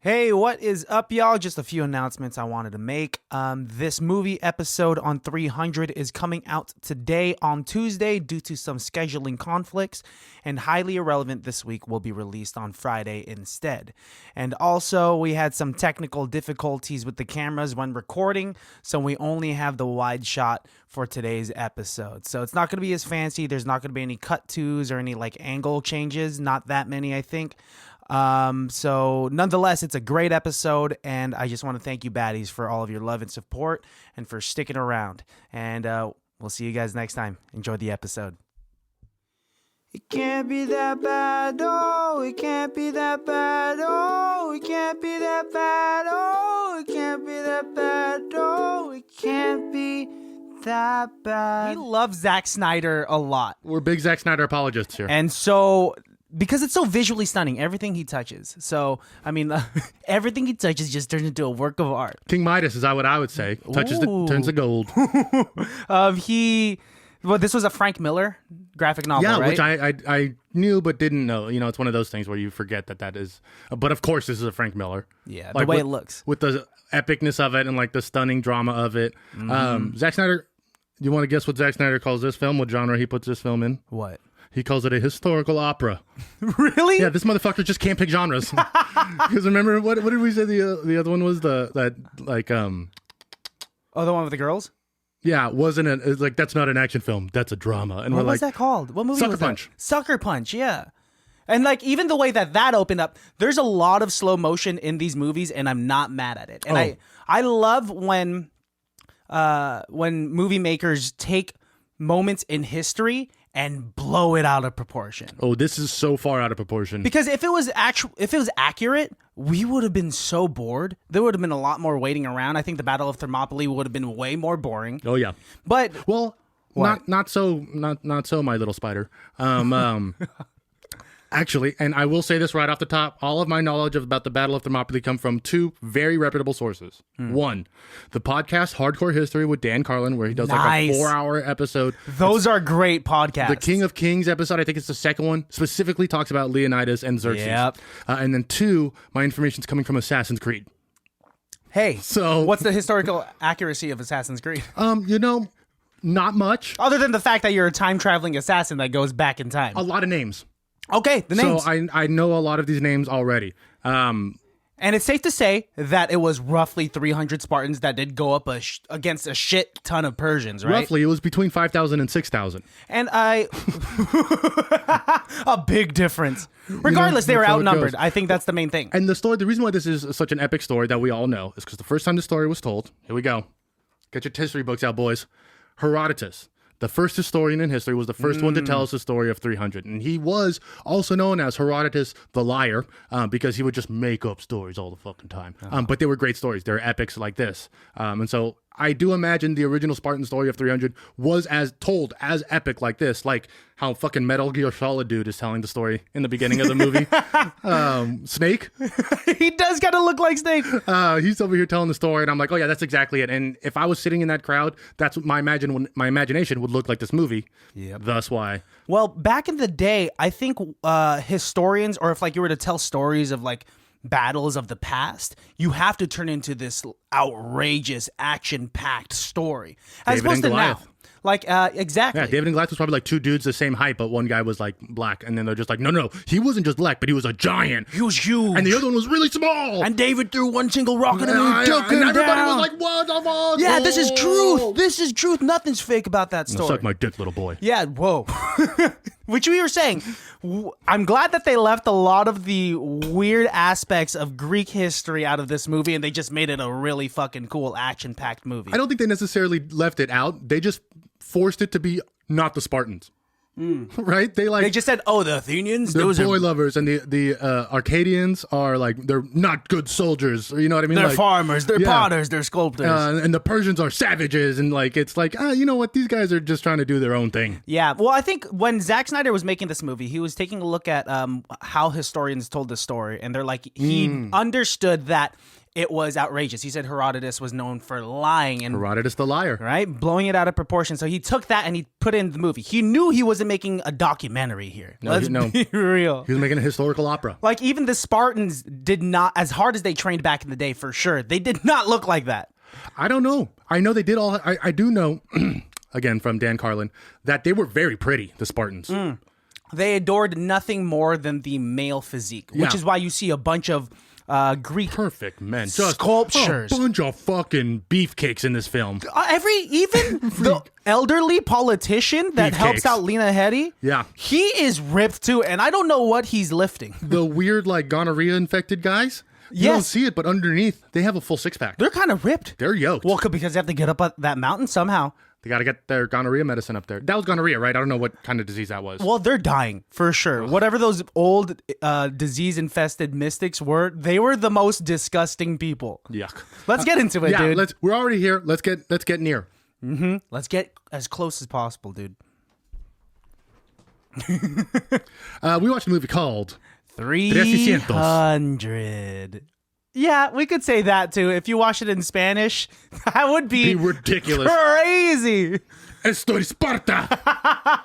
Hey, what is up, y'all? Just a few announcements I wanted to make. This movie episode on 300 is coming out today on Tuesday due to some scheduling conflicts, and Highly Irrelevant this week will be released on Friday instead. And also, we had some technical difficulties with the cameras when recording, so we only have the wide shot for today's episode. So it's not going to be as fancy. There's not going to be any cut tos or any like angle changes. Not that many, I think. So nonetheless, it's a great episode, and I just want to thank you baddies for all of your love and support and for sticking around. And we'll see you guys next time. Enjoy the episode. It can't be that bad, oh, it can't be that bad, oh, it can't be that bad, oh, it can't be that bad, oh, it can't be that bad. We love Zack Snyder a lot. We're big Zack Snyder apologists here. And so, because it's so visually stunning, everything he touches. So, I mean, everything he touches just turns into a work of art. King Midas is what I would say. Touches turns to gold. This was a Frank Miller graphic novel, right? Which I knew but didn't know. You know, it's one of those things where you forget that is. But of course, this is a Frank Miller. Yeah, like, the way it looks. With the epicness of it and like the stunning drama of it. Zack Snyder, do you want to guess what Zack Snyder calls this film? What genre he puts this film in? What? He calls it a historical opera. Really? Yeah, this motherfucker just can't pick genres. Because remember, what did we say the other one was? Oh, the one with the girls? Yeah, it's like, that's not an action film. That's a drama. And what was that called? What movie Sucker was Punch. That? Sucker Punch, yeah. And like even the way that opened up, there's a lot of slow motion in these movies, and I'm not mad at it. And I love when movie makers take moments in history and blow it out of proportion. Oh, this is so far out of proportion. Because if it was accurate, we would have been so bored. There would have been a lot more waiting around. I think the Battle of Thermopylae would have been way more boring. Oh yeah. But not so, my little spider. Actually, and I will say this right off the top, all of my knowledge about the Battle of Thermopylae come from two very reputable sources. One, the podcast Hardcore History with Dan Carlin, where he does like a 4-hour episode. Those are great podcasts. The King of Kings episode, I think it's the second one, specifically talks about Leonidas and Xerxes. Yep. And then two, my information's coming from Assassin's Creed. Hey, so what's the historical accuracy of Assassin's Creed? Not much. Other than the fact that you're a time-traveling assassin that goes back in time. A lot of names. Okay, the names. So I know a lot of these names already. And it's safe to say that it was roughly 300 Spartans that did go up against a shit ton of Persians, right? Roughly, it was between 5,000 and 6,000. And a big difference. Regardless, they were outnumbered. I think that's the main thing. And the reason why this is such an epic story that we all know is because the first time the story was told, here we go. Get your history books out, boys. Herodotus, the first historian in history, was the first one to tell us the story of 300. And he was also known as Herodotus the Liar because he would just make up stories all the fucking time. But they were great stories. They're epics like this. And so I do imagine the original Spartan story of 300 was as epic like this, like how fucking Metal Gear Solid dude is telling the story in the beginning of the movie. Snake. He does kind of look like Snake. He's over here telling the story, and I'm like, oh yeah, that's exactly it. And if I was sitting in that crowd, that's what my imagination would look like this movie. Yep. Thus why. Well, back in the day, I think historians, or if like you were to tell stories of like battles of the past, you have to turn into this outrageous action-packed story. As opposed to now. Like, exactly. Yeah, David and Goliath was probably like two dudes the same height, but one guy was like black, and then they're just like, no, he wasn't just black, but he was a giant. He was huge. And the other one was really small. And David threw one single rock at him and took him and everybody down. was like, what the fuck? Yeah, this is truth. This is truth. Nothing's fake about that story. Suck my dick, little boy. Yeah, whoa. Which we were saying, I'm glad that they left a lot of the weird aspects of Greek history out of this movie, and they just made it a really fucking cool action-packed movie. I don't think they necessarily left it out. They just forced it to be not the Spartans. Right? They just said, oh, the Athenians? They're boy lovers, and the Arcadians are like, they're not good soldiers. You know what I mean? They're like, farmers, they're potters, they're sculptors. And the Persians are savages, and like it's like, you know what? These guys are just trying to do their own thing. Yeah, well, I think when Zack Snyder was making this movie, he was taking a look at how historians told the story, and they're like, he understood that it was outrageous. He said Herodotus was known for lying and Herodotus the liar. right, blowing it out of proportion. So he took that and he put it in the movie. He knew he wasn't making a documentary here. Let's be real. He was making a historical opera. Like even the Spartans did not, as hard as they trained back in the day, for sure, they did not look like that. I don't know. I know they did all. I do know, again from Dan Carlin, that they were very pretty. The Spartans. They adored nothing more than the male physique, which is why you see a bunch of Greek Perfect men. Just sculptures. A bunch of fucking beefcakes in this film. Even the elderly politician that helps Beefcakes. out Lena Headey, Yeah. he is ripped too, and I don't know what he's lifting. The weird like gonorrhea infected guys. You don't see it, but underneath they have a full 6-pack. They're kind of ripped. They're yoked. Well, because they have to get up that mountain somehow. They got to get their gonorrhea medicine up there. That was gonorrhea, right? I don't know what kind of disease that was. Well, they're dying for sure. Whatever those old disease-infested mystics were, they were the most disgusting people. Yuck. Let's get into it, dude. We're already here. Let's get near. Let's get as close as possible, dude. We watched a movie called 300. Yeah, we could say that too. If you watch it in Spanish, that would be ridiculous. crazy. Estoy Sparta.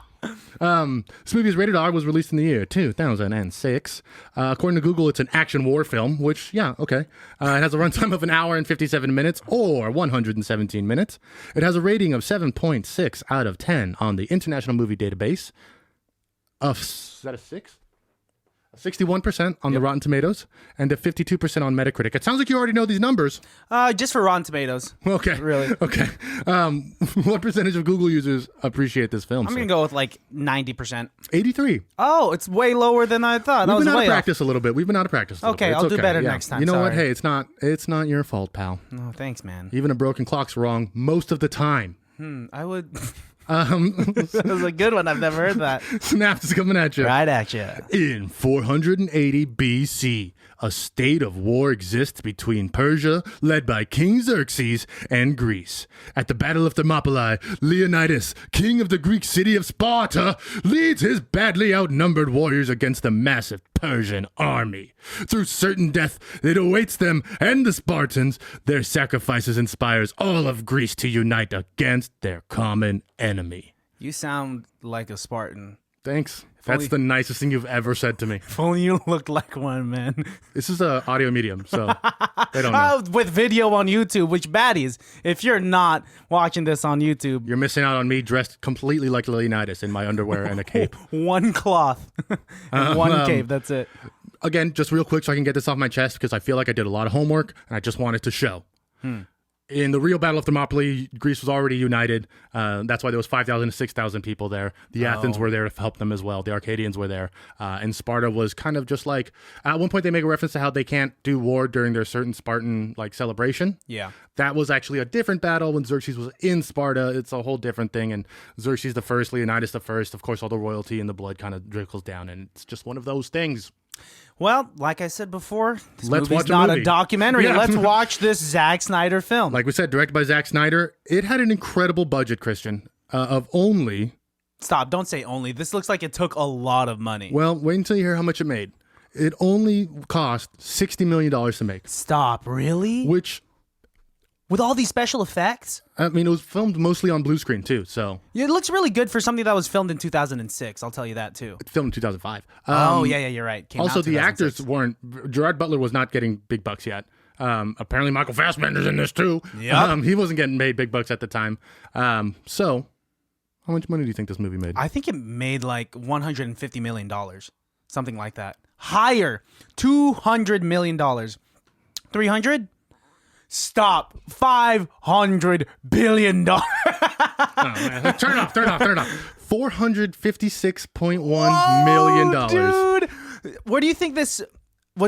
This movie is rated R, was released in the year 2006. According to Google, it's an action war film, which, yeah, okay. It has a runtime of an hour and 57 minutes, or 117 minutes. It has a rating of 7.6 out of 10 on the International Movie Database. Is that a 6? 61% on the Rotten Tomatoes and a 52% on Metacritic. It sounds like you already know these numbers. Just for Rotten Tomatoes. Okay. Really? Okay. What percentage of Google users appreciate this film? I'm going to go with like 90%. 83. Oh, it's way lower than I thought. We've That was been out way of practice a little bit. We've been out of practice a little Okay, bit. It's I'll do better next time. You know what? Sorry. Hey, it's not your fault, pal. Oh, thanks, man. Even a broken clock's wrong most of the time. I would... That was a good one. I've never heard that. Snaps is coming at you. Right at you. In 480 BC, a state of war exists between Persia, led by King Xerxes, and Greece. At the Battle of Thermopylae, Leonidas, king of the Greek city of Sparta, leads his badly outnumbered warriors against the massive Persian army. Through certain death that awaits them and the Spartans, their sacrifices inspires all of Greece to unite against their common enemy. You sound like a Spartan. Thanks. That's the nicest thing you've ever said to me. If only you looked like one, man. This is an audio medium, so they don't know. With video on YouTube, which baddies, if you're not watching this on YouTube, You're missing out on me dressed completely like Leonidas in my underwear and a cape. one cloth and one cape, that's it. Again, just real quick so I can get this off my chest because I feel like I did a lot of homework and I just wanted to show. In the real Battle of Thermopylae, Greece was already united. That's why there was 5,000 to 6,000 people there. The Athens were there to help them as well. The Arcadians were there. And Sparta was kind of just like, at one point they make a reference to how they can't do war during their certain Spartan like celebration. Yeah. That was actually a different battle when Xerxes was in Sparta. It's a whole different thing. And Xerxes the first, Leonidas the first, of course, all the royalty and the blood kind of trickles down. And it's just one of those things. Well, like I said before, this Let's movie's watch a not movie. a documentary. Yeah. Let's watch this Zack Snyder film. Like we said, directed by Zack Snyder. It had an incredible budget, Christian, of only... Stop, don't say only. This looks like it took a lot of money. Well, wait until you hear how much it made. It only cost $60 million to make. Stop, really? Which, With all these special effects? I mean, it was filmed mostly on blue screen, too. So It looks really good for something that was filmed in 2006. I'll tell you that, too. it's filmed in 2005. Yeah, you're right. Came Also, out the 2006. actors weren't... Gerard Butler was not getting big bucks yet. Apparently, Michael Fassbender's in this, too. Yep. He wasn't getting made big bucks at the time. So, how much money do you think this movie made? I think it made like $150 million. Something like that. Higher. $200 million. 300? Stop. $500 billion. Oh, man. Turn it off. $456.1 million. Dude. Where do you think was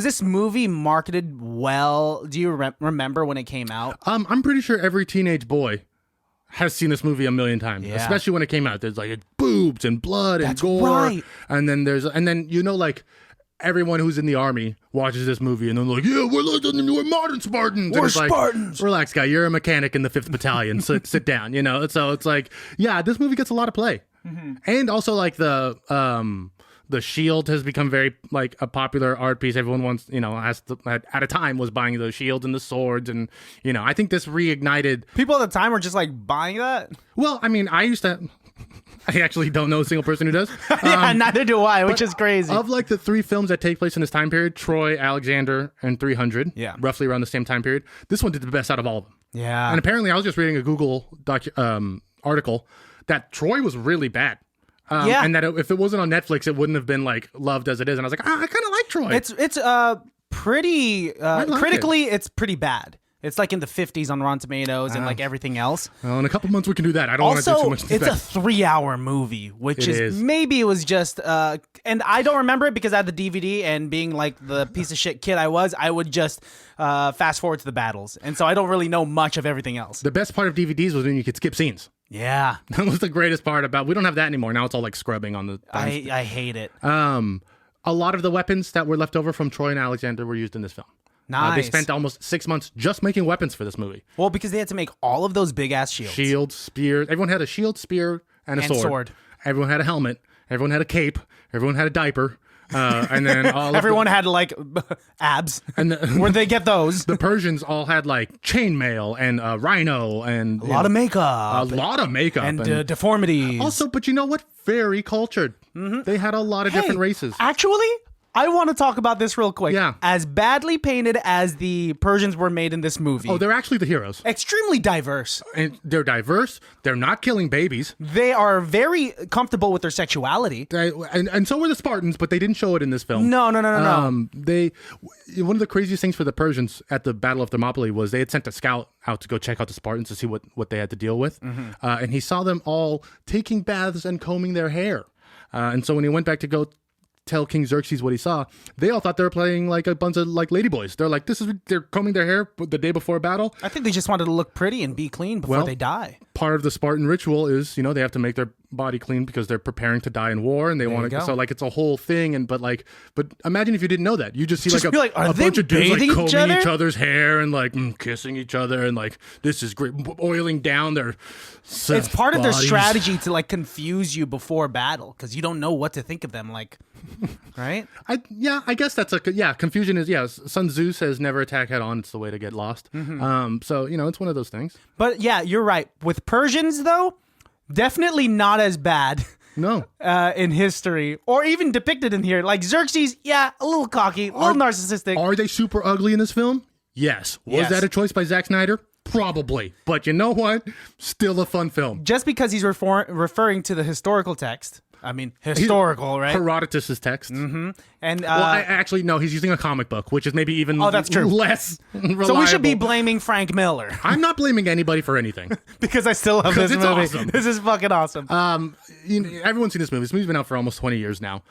this movie marketed well? Do you remember when it came out? I'm pretty sure every teenage boy has seen this movie a million times, Yeah. especially when it came out. There's like boobs and blood and That's gore. right. And then like everyone who's in the army watches this movie and they're like, yeah, we're modern Spartans. And We're it's like, Spartans. relax, guy. You're a mechanic in the 5th Battalion. Sit down, So it's like, yeah, this movie gets a lot of play. And also like the The shield has become very like a popular art piece. Everyone wants, at a time was buying those shields and the swords, and I think this reignited. People at the time were just like buying that. Well, I mean, I actually don't know a single person who does. Yeah, neither do I, which is crazy. Of like the 3 films that take place in this time period, Troy, Alexander, and 300, roughly around the same time period, this one did the best out of all of them. Yeah. And apparently, I was just reading a Google article that Troy was really bad. And that if it wasn't on Netflix, it wouldn't have been like loved as it is. And I was like, I kind of like Troy. It's pretty critically, it's pretty bad. It's like in the 50s on Rotten Tomatoes and like everything else. Well, in a couple months we can do that. I don't want to do too much. It's a 3-hour movie, which is maybe it was just. And I don't remember it because I had the DVD, and being like the piece of shit kid I would just fast forward to the battles, and so I don't really know much of everything else. The best part of DVDs was when you could skip scenes. Yeah, that was the greatest part about. We don't have that anymore. Now it's all like scrubbing on the. I hate it. A lot of the weapons that were left over from Troy and Alexander were used in this film. Nice. They spent almost 6 months just making weapons for this movie. Well, because they had to make all of those big ass shields. Shields, spears. Everyone had a shield, spear, and a sword. Everyone had a helmet. Everyone had a cape. Everyone had a diaper. And then everyone had like abs. And where'd they get those? The Persians all had like chainmail and rhino and a lot of makeup. A lot of makeup and deformities. Also, but you know what? Very cultured. Mm-hmm. They had a lot of different races. Actually, I want to talk about this real quick. Yeah. As badly painted as the Persians were made in this movie. Oh, they're actually the heroes. Extremely diverse. And they're diverse. They're not killing babies. They are very comfortable with their sexuality. And so were the Spartans, but they didn't show it in this film. No. One of the craziest things for the Persians at the Battle of Thermopylae was they had sent a scout out to go check out the Spartans to see what they had to deal with. Mm-hmm. And he saw them all taking baths and combing their hair. And so when he went back to go tell King Xerxes what he saw, they all thought they were playing like a bunch of like ladyboys. They're like, they're combing their hair the day before battle. I think they just wanted to look pretty and be clean before they die. Part of the Spartan ritual is, they have to make their body clean because they're preparing to die in war, and they want to. So like it's a whole thing. And but imagine if you didn't know that, you just see a bunch of dudes like combing each other's hair and like kissing each other and like this is great, oiling down their. It's part of their strategy to like confuse you before battle because you don't know what to think of them. Like, right? I guess that's confusion is Sun Tzu says never attack head on. It's the way to get lost. Mm-hmm. So it's one of those things. But yeah, you're right. With Persians though, definitely not as bad. No. In history, or even depicted in here. Like Xerxes, a little cocky, a little narcissistic. Are they super ugly in this film? Yes. Was that a choice by Zack Snyder? Probably. But you know what? Still a fun film. Just because he's referring to the historical text. I mean, historical, right? Herodotus' text. Mm-hmm. And actually, no, he's using a comic book, which is maybe even that's true. Less reliable. So we should be blaming Frank Miller. I'm not blaming anybody for anything. Because I still love this movie. Awesome. This is fucking awesome. Everyone's seen this movie. This movie's been out for almost 20 years now.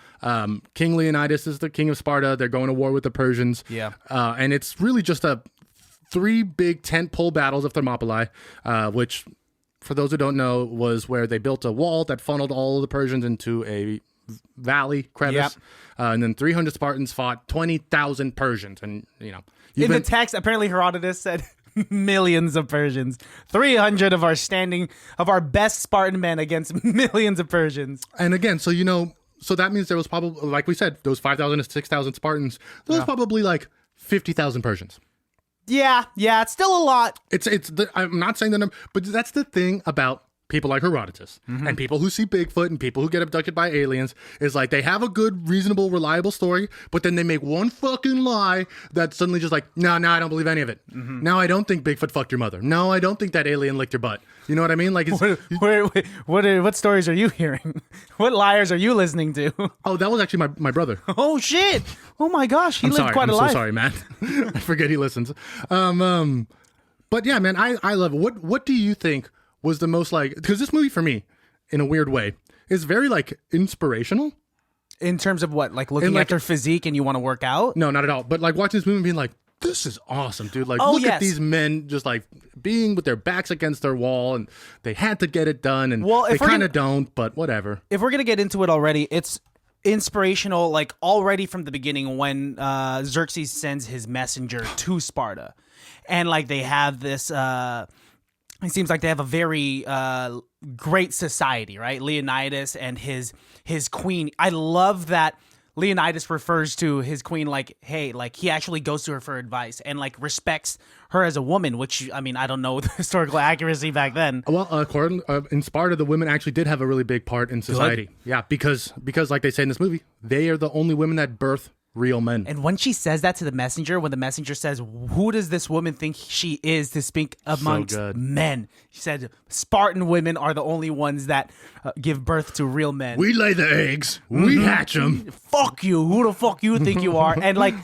King Leonidas is the king of Sparta. They're going to war with the Persians. Yeah. And it's really just 3 big tentpole battles of Thermopylae, which, for those who don't know, was where they built a wall that funneled all of the Persians into a valley crevice. Yep. And then 300 Spartans fought 20,000 Persians. And, the text, apparently Herodotus said millions of Persians. 300 of our best Spartan men against millions of Persians. And again, so that means there was probably, like we said, those 5,000 to 6,000 Spartans. There was probably like 50,000 Persians. Yeah, it's still a lot. I'm not saying the number, but that's the thing about people like Herodotus and people who see Bigfoot and people who get abducted by aliens is like they have a good, reasonable, reliable story, but then they make one fucking lie that's suddenly just like, no, I don't believe any of it. Mm-hmm. No, I don't think Bigfoot fucked your mother. No, I don't think that alien licked your butt. You know what I mean? Like, what stories are you hearing? What liars are you listening to? Oh, that was actually my brother. Oh shit! Oh my gosh, he lived quite a life. I'm so sorry, man. I forget he listens. But yeah, man, I love it. What do you think was the most because this movie for me, in a weird way, is very inspirational. In terms of what? Like looking at their physique and you want to work out? No, not at all. But watching this movie and being like, this is awesome, dude. Look at these men just being with their backs against their wall, and they had to get it done, and they kind of don't, but whatever. If we're going to get into it already, it's inspirational, already from the beginning when Xerxes sends his messenger to Sparta. And, they have this it seems like they have a very great society, right? Leonidas and his queen. I love that Leonidas refers to his queen like, hey, like he actually goes to her for advice and like respects her as a woman, which, I mean, I don't know the historical accuracy back then. Well, according in Sparta, the women actually did have a really big part in society. Good. Yeah, because like they say in this movie, they are the only women that birth real men. And when she says that to the messenger, when the messenger says, who does this woman think she is to speak amongst men? She said, Spartan women are the only ones that give birth to real men. We lay the eggs. We hatch them. Fuck you. Who the fuck you think you are? And like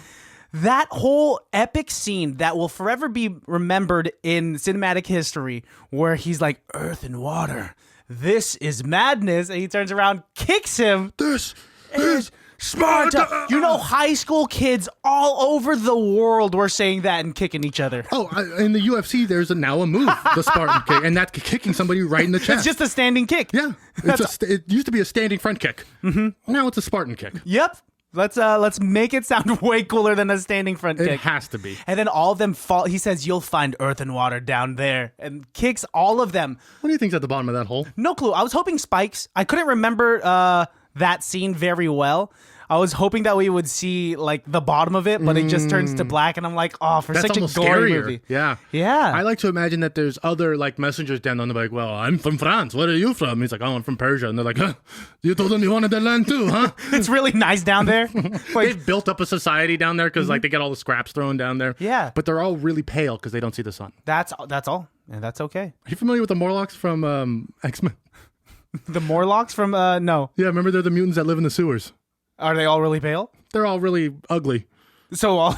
that whole epic scene that will forever be remembered in cinematic history where he's like, earth and water, this is madness. And he turns around, kicks him. This is Sparta! You know, high school kids all over the world were saying that and kicking each other. Oh, in the UFC, there's now a move, the Spartan kick, and that's kicking somebody right in the chest. It's just a standing kick. Yeah, it used to be a standing front kick. Mm-hmm. Now it's a Spartan kick. Yep. Let's make it sound way cooler than a standing front kick. It has to be. And then all of them fall. He says, "You'll find earth and water down there," and kicks all of them. What do you think's at the bottom of that hole? No clue. I was hoping spikes. I couldn't remember that scene very well. I was hoping that we would see like the bottom of it, but it just turns to black, and I'm like, oh, for that's such a almost gory scarier. movie. Yeah. I like to imagine that there's other like messengers down on the like, well, I'm from France. Where are you from? He's like, oh, I'm from Persia, and they're like, huh, you told them you wanted their land too, huh? It's really nice down there. Like, they've built up a society down there because like they get all the scraps thrown down there. Yeah, but they're all really pale because they don't see the sun. That's all, and that's okay. Are you familiar with the Morlocks from X-Men? The Morlocks from no. Yeah, remember they're the mutants that live in the sewers. Are they all really pale? They're all really ugly. So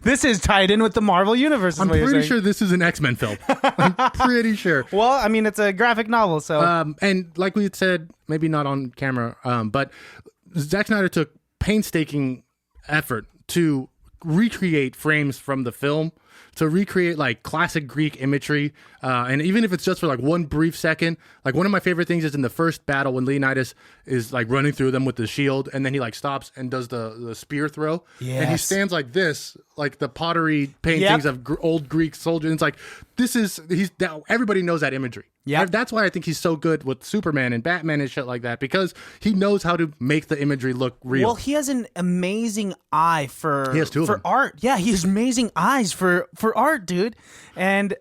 this is tied in with the Marvel universe. I'm pretty sure this is an X-Men film. I'm pretty sure. Well, I mean, it's a graphic novel, so. And like we had said, maybe not on camera, but Zack Snyder took painstaking effort to recreate frames from the film, to recreate like classic Greek imagery, and even if it's just for like one brief second, like one of my favorite things is in the first battle when Leonidas is like running through them with the shield, and then he like stops and does the spear throw, and he stands like this, like the pottery paintings of old Greek soldiers. And it's like everybody knows that imagery. Yeah, that's why I think he's so good with Superman and Batman and shit like that, because he knows how to make the imagery look real. Well, he has an amazing eye for art. Yeah, he has amazing eyes for art, dude. And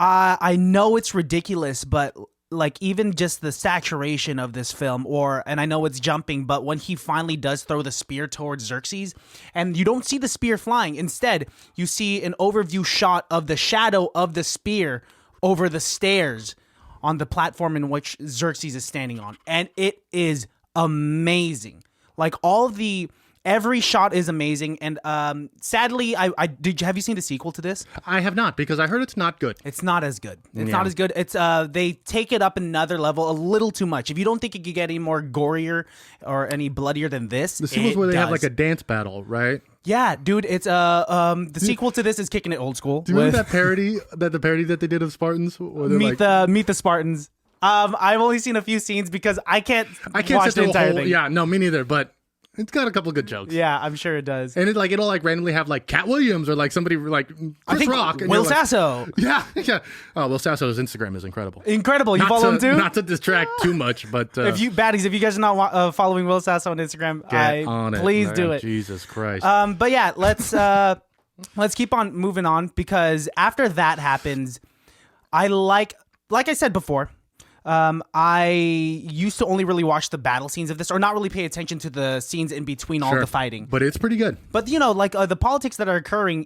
I know it's ridiculous, but like even just the saturation of this film, and I know it's jumping, but when he finally does throw the spear towards Xerxes, and you don't see the spear flying, instead you see an overview shot of the shadow of the spear over the stairs on the platform in which Xerxes is standing on. And it is amazing. Like every shot is amazing. And sadly, have you seen the sequel to this? I have not, because I heard it's not good. It's not as good. It's not as good. It's they take it up another level a little too much. If you don't think it could get any more gorier or any bloodier than this, the sequel's where they have like a dance battle, right? Yeah, dude, it's the sequel to this is kicking it old school. Do you remember that parody that they did of Spartans? Meet the Spartans. I've only seen a few scenes because I can't watch the entire thing. Yeah, no, me neither. But it's got a couple of good jokes. Yeah, I'm sure it does. And it'll like randomly have like Cat Williams or like somebody like Chris Rock. And Will Sasso. Yeah. Oh, Will Sasso's Instagram is incredible. Incredible. You follow him too? Not to distract too much, but if you guys are not following Will Sasso on Instagram, please do it. Jesus Christ. But yeah, let's keep on moving on, because after that happens, I like I said before. I used to only really watch the battle scenes of this, or not really pay attention to the scenes in between all the fighting. But it's pretty good. But the politics that are occurring,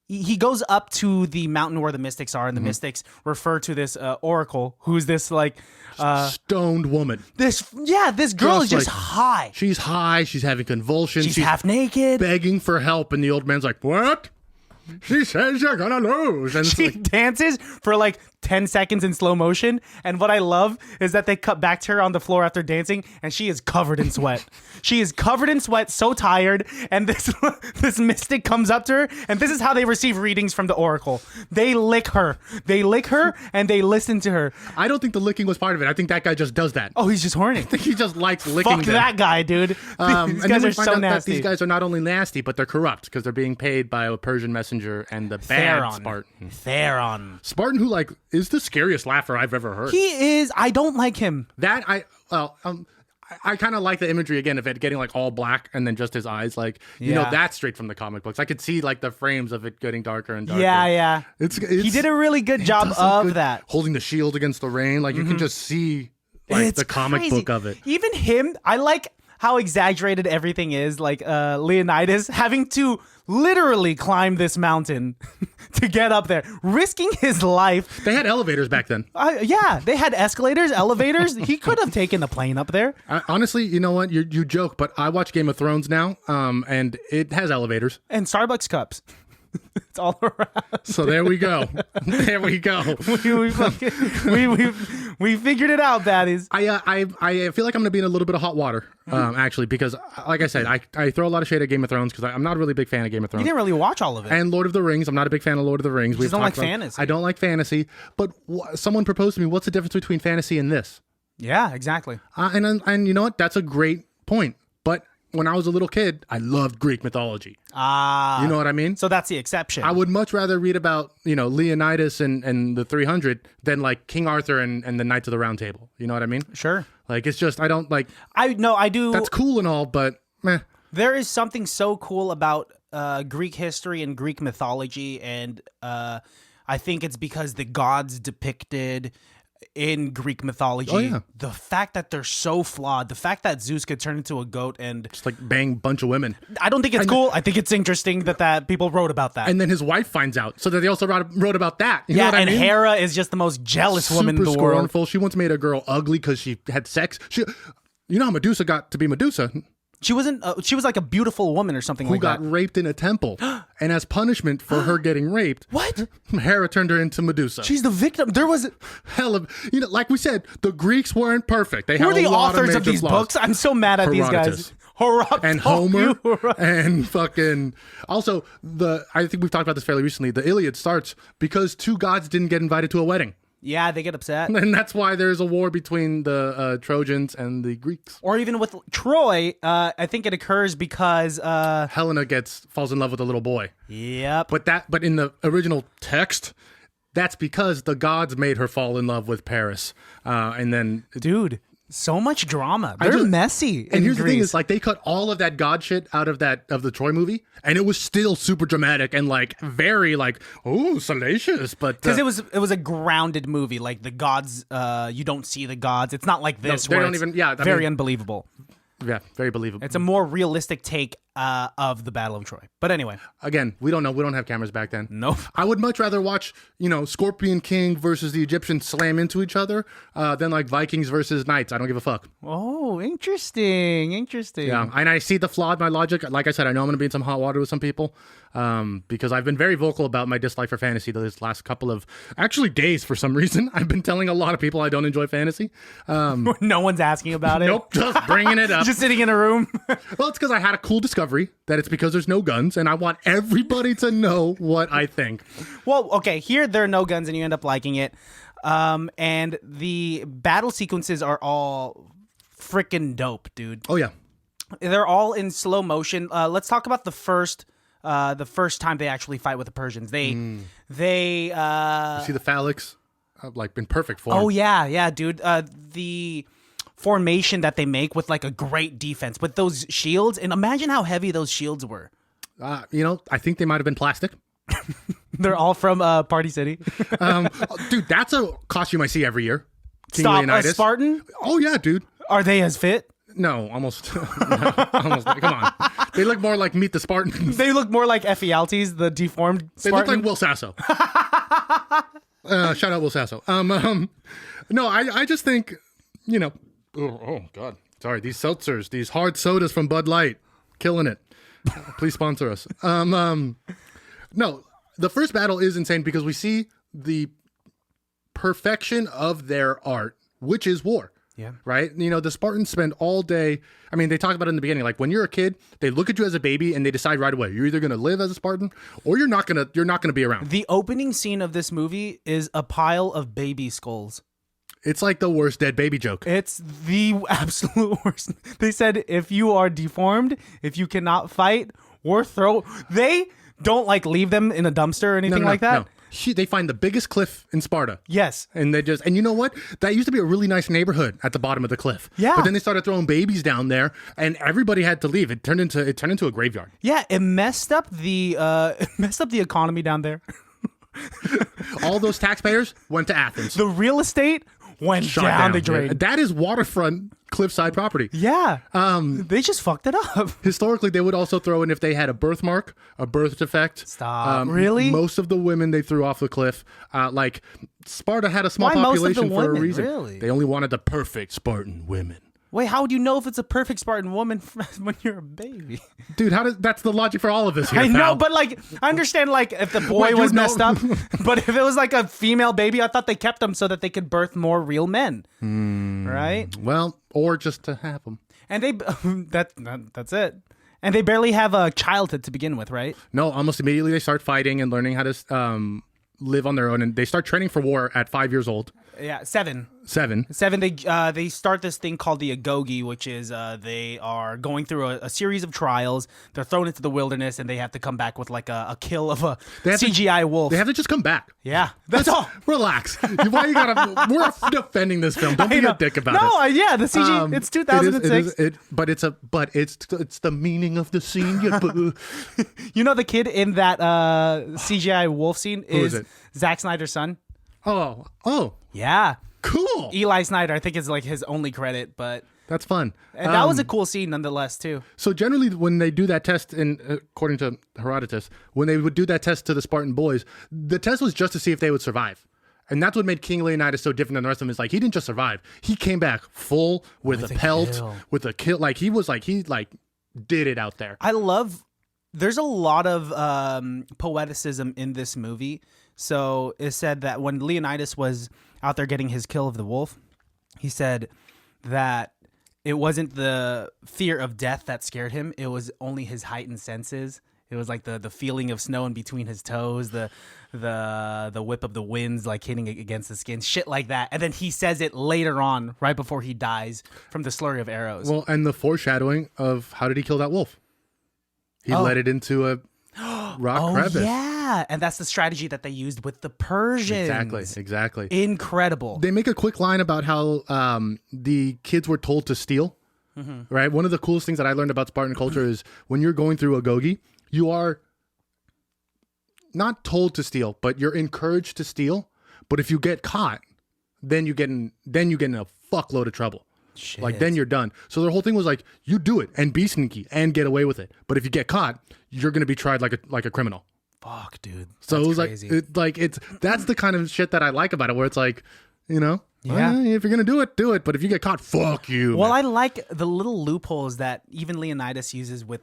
he goes up to the mountain where the mystics are, and the mystics refer to this oracle, who's this stoned woman. This girl is just high. She's high. She's having convulsions. She's half naked, begging for help, and the old man's like, "What? She says you're gonna lose." And she dances for like 10 seconds in slow motion. And what I love is that they cut back to her on the floor after dancing, and she is covered in sweat. She is covered in sweat, so tired. And this mystic comes up to her, and this is how they receive readings from the oracle. They lick her. They lick her, and they listen to her. I don't think the licking was part of it. I think that guy just does that. Oh, he's just horny. I think he just likes licking. Fuck that guy, dude. These guys are so nasty. These guys are not only nasty, but they're corrupt because they're being paid by a Persian messenger and the bad Spartan. Theron. Spartan, who is the scariest laugher I've ever heard. He is. I don't like him. I kind of like the imagery again of it getting like all black and then just his eyes, like you know, that's straight from the comic books. I could see like the frames of it getting darker and darker. Yeah. He did a really good job of that. Holding the shield against the rain, like you can just see like the comic book of it. Even him, I like how exaggerated everything is. Like Leonidas having to literally climb this mountain to get up there, risking his life. They had elevators back then. Yeah, they had escalators, elevators. He could have taken the plane up there. Honestly, you know what? You joke, but I watch Game of Thrones now, and it has elevators. And Starbucks cups. It's all around. So there we go. There we go. we figured it out, baddies. I feel like I'm gonna be in a little bit of hot water, actually, because like I said, I throw a lot of shade at Game of Thrones because I'm not a really big fan of Game of Thrones. You didn't really watch all of it. And Lord of the Rings, I'm not a big fan of Lord of the Rings. You don't like fantasy. I don't like fantasy, but someone proposed to me, what's the difference between fantasy and this? Yeah, exactly. And you know what? That's a great point. But when I was a little kid, I loved Greek mythology. You know what I mean? So that's the exception. I would much rather read about, Leonidas and the 300 than like King Arthur and the Knights of the Round Table. You know what I mean? Sure. Like, it's just, I don't like... I do... That's cool and all, but meh. There is something so cool about Greek history and Greek mythology, and I think it's because the gods depicted in Greek mythology, the fact that they're so flawed, the fact that Zeus could turn into a goat and just like bang a bunch of women. I don't think it's cool. I think it's interesting that people wrote about that. And then his wife finds out, so that they also wrote about that. You know what I mean? Hera is just the most jealous woman in the world. Super scornful. She once made a girl ugly because she had sex. You know how Medusa got to be Medusa? She wasn't. She was like a beautiful woman or something like that. Who got raped in a temple, and as punishment for her getting raped, what? Hera turned her into Medusa. She's the victim. There was hell of like we said, the Greeks weren't perfect. They were the authors of these books. I'm so mad at these guys. And Homer and fucking also I think we've talked about this fairly recently. The Iliad starts because two gods didn't get invited to a wedding. Yeah, they get upset. And that's why there's a war between the Trojans and the Greeks. Or even with Troy, I think it occurs because... Helena falls in love with a little boy. Yep. But in the original text, that's because the gods made her fall in love with Paris. And then... Dude... So much drama. They're messy. And here's the thing: is like they cut all of that god shit out of the Troy movie, and it was still super dramatic and like very like salacious. But because it was a grounded movie, like the gods, you don't see the gods. It's not like this. No, they don't even. Yeah, very unbelievable. Yeah, very believable. It's a more realistic take of the Battle of Troy. But anyway. Again, we don't know. We don't have cameras back then. Nope. I would much rather watch, Scorpion King versus the Egyptians slam into each other than like Vikings versus Knights. I don't give a fuck. Oh, interesting. Yeah, and I see the flaw in my logic. Like I said, I know I'm going to be in some hot water with some people because I've been very vocal about my dislike for fantasy these last couple of, actually days for some reason. I've been telling a lot of people I don't enjoy fantasy. No one's asking about it. Nope, just bringing it up. Just sitting in a room. Well, it's because I had a cool discovery that it's because there's no guns, and I want everybody to know what I think. Well, okay, here there are no guns, and you end up liking it. And the battle sequences are all freaking dope, dude. Oh, yeah. They're all in slow motion. Let's talk about the first time they actually fight with the Persians. They you see the phalanx, like in perfect form. Oh, yeah, dude. The formation that they make with like a great defense with those shields, and imagine how heavy those shields were. I think they might have been plastic. They're all from Party City. Dude, that's a costume I see every year. Stop, a Spartan? Oh yeah, dude. Are they as fit? No, almost. No, almost. Come on. They look more like Meet the Spartans. They look more like Ephialtes, the deformed Spartan. They look like Will Sasso. Shout out Will Sasso. No, I just think, oh God. Sorry, these seltzers, these hard sodas from Bud Light, killing it. Please sponsor us. No, the first battle is insane because we see the perfection of their art, which is war. Yeah. Right. You know, the Spartans spend all day. I mean, they talk about it in the beginning. Like when you're a kid, they look at you as a baby and they decide right away, you're either going to live as a Spartan or you're not going to be around. The opening scene of this movie is a pile of baby skulls. It's like the worst dead baby joke. It's the absolute worst. They said, if you are deformed, if you cannot fight or throw, they don't like leave them in a dumpster or anything like that. No. They find the biggest cliff in Sparta. Yes. And you know what? That used to be a really nice neighborhood at the bottom of the cliff. Yeah. But then they started throwing babies down there and everybody had to leave. It turned into a graveyard. Yeah, it messed up the economy down there. All those taxpayers went to Athens. The real estate went Shot down the drain. Yeah. That is waterfront cliffside property. Yeah. They just fucked it up. Historically, they would also throw in if they had a birthmark, a birth defect. Stop. Really? Most of the women they threw off the cliff. Like Sparta had a small Why most of the population for a women? reason. Really? They only wanted the perfect Spartan women. Wait, how would you know if it's a perfect Spartan woman when you're a baby? Dude, that's the logic for all of this here, I know, pal. but like, I understand like if the boy Well, was you know- messed up, but if it was like a female baby, I thought they kept them so that they could birth more real men, right? Well, or just to have them. And they that's it. And they barely have a childhood to begin with, right? No, almost immediately they start fighting and learning how to live on their own, and they start training for war at 5 years old. Yeah, 7. 7. They start this thing called the Agogi, which is they are going through a series of trials. They're thrown into the wilderness, and they have to come back with like a kill of a CGI wolf. They have to just come back. Yeah, that's all. Relax. Why you gotta? We're defending this film. Don't be a dick about it. No, yeah, the CG. It's 2006. But it's the meaning of the scene. You know the kid in that CGI wolf scene is it? Zack Snyder's son. Oh, Yeah, cool. Eli Snyder. I think is like his only credit, but That's fun. and that was a cool scene nonetheless too. So generally, when they do that test, according to Herodotus, when they would do that test to the Spartan boys, the test was just to see if they would survive. And that's what made King Leonidas so different than the rest of them. Is like he didn't just survive; he came back full with a pelt, kill. with a kill. Like he did it out there. I love. There's a lot of poeticism in this movie. So it said that when Leonidas was out there getting his kill of the wolf, he said that it wasn't the fear of death that scared him. It was only his heightened senses. It was like the feeling of snow in between his toes, the whip of the winds like hitting against the skin, shit like that. And then he says it later on, right before he dies from the slurry of arrows. Well, and the foreshadowing of how did he kill that wolf? He led it into a rock crevice. Yeah, and that's the strategy that they used with the Persians. Exactly. Incredible. They make a quick line about how the kids were told to steal. Mm-hmm. Right. One of the coolest things that I learned about Spartan culture is when you're going through Agogi, you are not told to steal, but you're encouraged to steal. But if you get caught, then you get in a fuckload of trouble. Shit. Like then you're done. So their whole thing was like, you do it and be sneaky and get away with it. But if you get caught, you're gonna be tried like a criminal. Fuck, dude. So it was crazy. That's the kind of shit that I like about it, where it's like, you know, Yeah. if you're gonna do it. But if you get caught, fuck you. Well, man. I like the little loopholes that even Leonidas uses with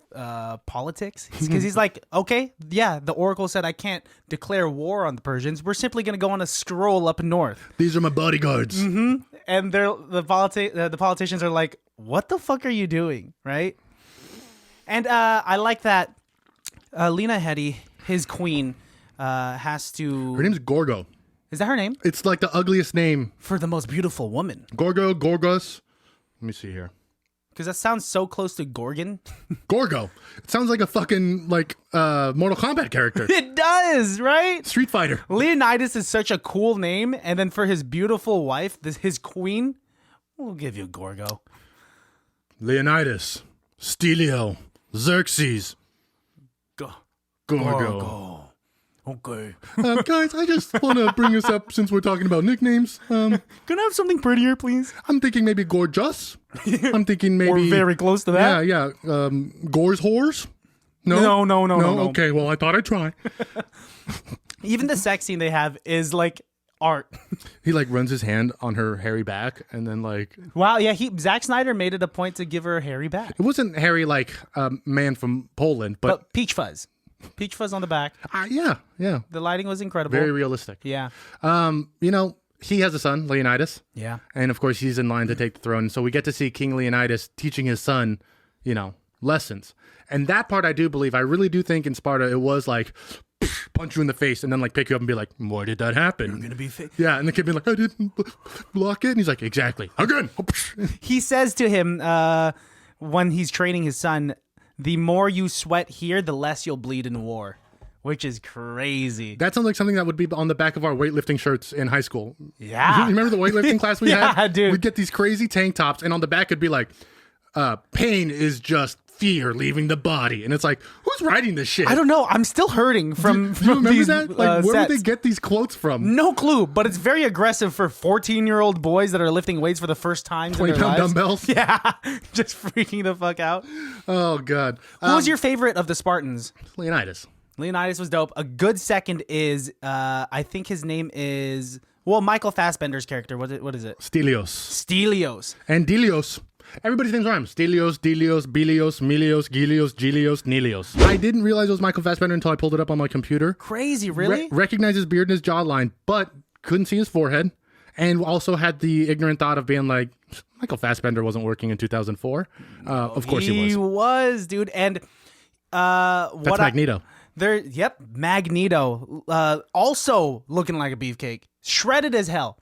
politics. Because he's like, okay, yeah, the oracle said I can't declare war on the Persians. We're simply going to go on a stroll up north. These are my bodyguards. Mm-hmm. And the politicians are like, what the fuck are you doing, right? And I like that Lena Headey, his queen, has to... Her name's Gorgo. Is that her name? It's like the ugliest name. For the most beautiful woman. Gorgo, Gorgos. Let me see here. Because that sounds so close to Gorgon. Gorgo. It sounds like a fucking Mortal Kombat character. It does, right? Street Fighter. Leonidas is such a cool name. And then for his beautiful wife, his queen, we'll give you Gorgo. Leonidas. Stelio. Xerxes. Gorgo. Okay. Guys, I just want to bring this up since we're talking about nicknames. Can I have something prettier, please? I'm thinking maybe Gorgeous. I'm thinking maybe... Or very close to that. Yeah. Gore's Whores? No. Okay, well, I thought I'd try. Even the sex scene they have is like art. He like runs his hand on her hairy back and then like... Wow, yeah, Zack Snyder made it a point to give her hairy back. It wasn't hairy like a man from Poland, but peach fuzz. Peach fuzz on the back. yeah. The lighting was incredible. Very realistic. Yeah. You know, he has a son, Leonidas. Yeah. And of course, he's in line to take the throne. So we get to see King Leonidas teaching his son, lessons. And that part I do believe. I really do think in Sparta, it was like, punch you in the face and then like pick you up and be like, why did that happen? You're gonna be yeah, and the kid be like, I didn't block it. And he's like, exactly. Again. He says to him when he's training his son, the more you sweat here, the less you'll bleed in war. Which is crazy. That sounds like something that would be on the back of our weightlifting shirts in high school. Yeah. You remember the weightlifting class we had? Yeah, dude. We'd get these crazy tank tops, and on the back it'd be like, pain is just fear leaving the body. And it's like, who's writing this shit? I don't know. I'm still hurting from Do you remember these that? Like, where sets. would they get these quotes from? No clue, but it's very aggressive for 14-year-old boys that are lifting weights for the first time in their 20-pound lives. dumbbells? Yeah, just freaking the fuck out. Oh, God. Who was your favorite of the Spartans? Leonidas. Leonidas was dope. A good second is, I think his name is, Michael Fassbender's character. What is it? Stelios. Stelios. And Delios. Everybody's names rhyme. Stelios, Delios, Bilios, Milios, Gilios, Gilios, Nelios. I didn't realize it was Michael Fassbender until I pulled it up on my computer. Crazy, really? Recognized his beard and his jawline, but couldn't see his forehead. And also had the ignorant thought of being like, Michael Fassbender wasn't working in 2004. Of course he was. He was, dude. And That's Magneto. Magneto. Also looking like a beefcake. Shredded as hell.